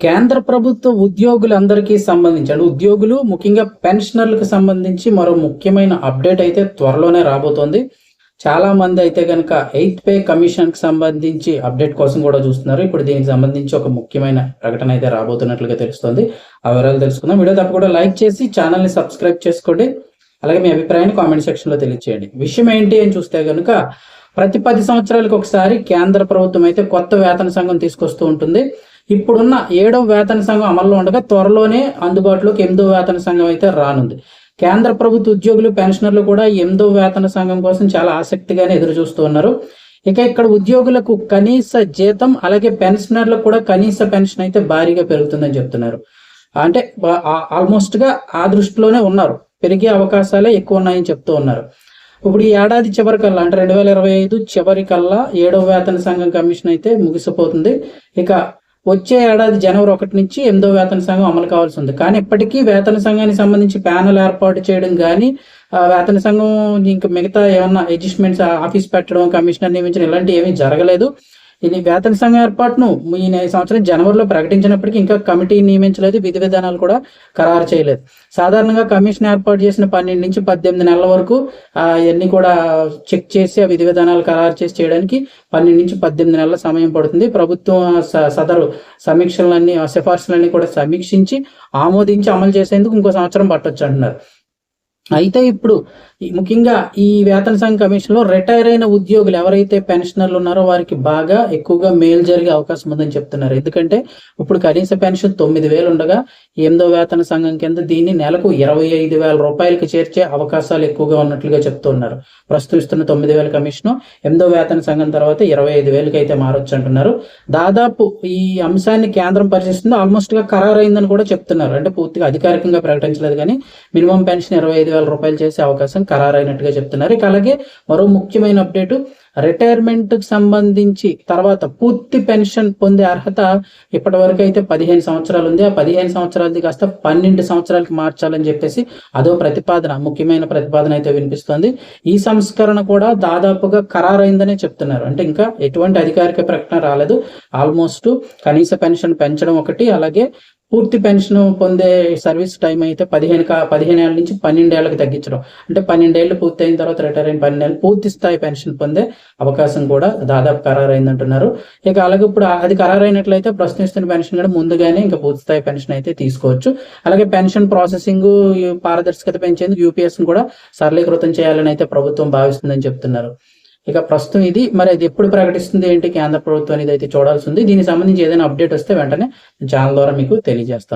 కేంద్ర ప్రభుత్వ ఉద్యోగులందరికీ సంబంధించి అంటే ఉద్యోగులు ముఖ్యంగా పెన్షనర్లకు సంబంధించి మరో ముఖ్యమైన అప్డేట్ అయితే త్వరలోనే రాబోతోంది. చాలా మంది అయితే కనుక 8th పే కమిషన్కి సంబంధించి అప్డేట్ కోసం కూడా చూస్తున్నారు. ఇప్పుడు దీనికి సంబంధించి ఒక ముఖ్యమైన ప్రకటన అయితే రాబోతున్నట్లుగా తెలుస్తుంది. ఆ వివరాలు తెలుసుకుందాం. వీడియో తప్పకుండా లైక్ చేసి ఛానల్ని సబ్స్క్రైబ్ చేసుకోండి. అలాగే మీ అభిప్రాయాన్ని కామెంట్ సెక్షన్లో తెలియచేయండి. విషయం ఏంటి అని చూస్తే కనుక ప్రతి 10 సంవత్సరాలకు ఒకసారి కేంద్ర ప్రభుత్వం అయితే కొత్త వేతన సంఘం తీసుకొస్తూ ఉంటుంది. ఇప్పుడున్న 7వ వేతన సంఘం అమల్లో ఉండగా త్వరలోనే అందుబాటులోకి 8వ వేతన సంఘం అయితే రానుంది. కేంద్ర ప్రభుత్వ ఉద్యోగులు పెన్షనర్లు కూడా 8వ వేతన సంఘం కోసం చాలా ఆసక్తిగానే ఎదురు చూస్తూ ఉన్నారు. ఇక ఇక్కడ ఉద్యోగులకు కనీస జీతం అలాగే పెన్షనర్లకు కూడా కనీస పెన్షన్ అయితే భారీగా పెరుగుతుందని చెప్తున్నారు. అంటే ఆల్మోస్ట్ గా ఆ దృష్టిలోనే ఉన్నారు. పెరిగే అవకాశాలే ఎక్కువ ఉన్నాయని చెప్తూ ఉన్నారు. ఇప్పుడు ఈ ఏడాది చివరికల్లా అంటే 2025 చివరికల్లా 7వ వేతన సంఘం కమిషన్ అయితే ముగిసిపోతుంది. ఇక వచ్చే ఏడాది జనవరి 1 నుంచి 8వ వేతన సంఘం అమలు కావాల్సి ఉంది. కానీ ఇప్పటికీ వేతన సంఘానికి సంబంధించి ప్యానెల్ ఏర్పాటు చేయడం కానీ వేతన సంఘం ఇంకా మిగతా ఏమన్నా అడ్జస్ట్మెంట్స్ ఆఫీస్ పెట్టడం కమిషనర్ నియమించడం ఇలాంటివి ఏమీ జరగలేదు. ఇది వేతన సంఘం ఏర్పాటును ఈ సంవత్సరం జనవరిలో ప్రకటించినప్పటికీ ఇంకా కమిటీ నియమించలేదు, విధి విధానాలు కూడా ఖరారు చేయలేదు. సాధారణంగా కమిషన్ ఏర్పాటు చేసిన 12 నుంచి 18 నెలల వరకు ఇవన్నీ కూడా చెక్ చేసి ఆ విధి విధానాలు ఖరారు చేసి చేయడానికి 12 నుంచి 18 నెలల సమయం పడుతుంది. ప్రభుత్వం సదరు సమీక్షలన్నీ సిఫార్సులన్నీ కూడా సమీక్షించి ఆమోదించి అమలు చేసేందుకు ఇంకో సంవత్సరం పట్టొచ్చు అంటున్నారు. అయితే ఇప్పుడు ముఖ్యంగా ఈ వేతన సంఘ కమిషన్ లో రిటైర్ అయిన ఉద్యోగులు ఎవరైతే పెన్షనర్లు ఉన్నారో వారికి బాగా ఎక్కువగా మేలు జరిగే అవకాశం ఉందని చెప్తున్నారు. ఎందుకంటే ఇప్పుడు కనీస పెన్షన్ 9,000 ఉండగా 8వ వేతన సంఘం కింద దీన్ని నెలకు 25,000 రూపాయలకి చేర్చే అవకాశాలు ఎక్కువగా ఉన్నట్లుగా చెప్తున్నారు. ప్రస్తుతం ఇస్తున్న 9,000 కమిషన్ 8వ వేతన సంఘం తర్వాత 25,000కి అయితే మారొచ్చు అంటున్నారు. దాదాపు ఈ అంశాన్ని కేంద్రం పరిశీలిస్తుంది, ఆల్మోస్ట్ గా ఖరారైందని కూడా చెప్తున్నారు. అంటే పూర్తిగా అధికారికంగా ప్రకటించలేదు కానీ మినిమం పెన్షన్ 25,000 రూపాయలు చేసే అవకాశం ఖరారైనట్టుగా చెప్తున్నారు. ఇక అలాగే మరో ముఖ్యమైన అప్డేట్, రిటైర్మెంట్ కి సంబంధించి తర్వాత పూర్తి పెన్షన్ పొందే అర్హత ఇప్పటి వరకు అయితే 15 సంవత్సరాలు ఉంది. ఆ 15 సంవత్సరాలది కాస్త 12 సంవత్సరాలకి మార్చాలని చెప్పేసి అదో ప్రతిపాదన, ముఖ్యమైన ప్రతిపాదన అయితే వినిపిస్తోంది. ఈ సంస్కరణ కూడా దాదాపుగా ఖరారైందనే చెప్తున్నారు. అంటే ఇంకా ఎటువంటి అధికారిక ప్రకటన రాలేదు. ఆల్మోస్ట్ కనీస పెన్షన్ పెంచడం ఒకటి, అలాగే పూర్తి పెన్షన్ పొందే సర్వీస్ టైం అయితే 15 ఏళ్ళ నుంచి 12 ఏళ్ళకి తగ్గించడం. అంటే 12 ఏళ్ళు పూర్తి అయిన తర్వాత రిటైర్ అయిన 12 ఏళ్ళు పూర్తి స్థాయి పెన్షన్ పొందే అవకాశం కూడా దాదాపు ఖరారైందంటున్నారు. ఇక అలాగే ఇప్పుడు అది ఖరారైనట్లయితే ప్రస్తుతం ఇస్తున్న పెన్షన్ కూడా ముందుగానే ఇంకా పూర్తి స్థాయి పెన్షన్ అయితే తీసుకోవచ్చు. అలాగే పెన్షన్ ప్రాసెసింగ్ పారదర్శకత పెంచేందుకు యూపీఎస్ కూడా సరళీకృతం చేయాలని అయితే ప్రభుత్వం భావిస్తుందని చెప్తున్నారు. ఇక ప్రస్తుతం ఇది మరి అది ఎప్పుడు ప్రకటిస్తుంది ఏంటి కేంద్ర ప్రభుత్వం అనేది అయితే చూడాల్సి ఉంది. దీనికి సంబంధించి ఏదైనా అప్డేట్ వస్తే వెంటనే ఛానల్ ద్వారా మీకు తెలియజేస్తాను.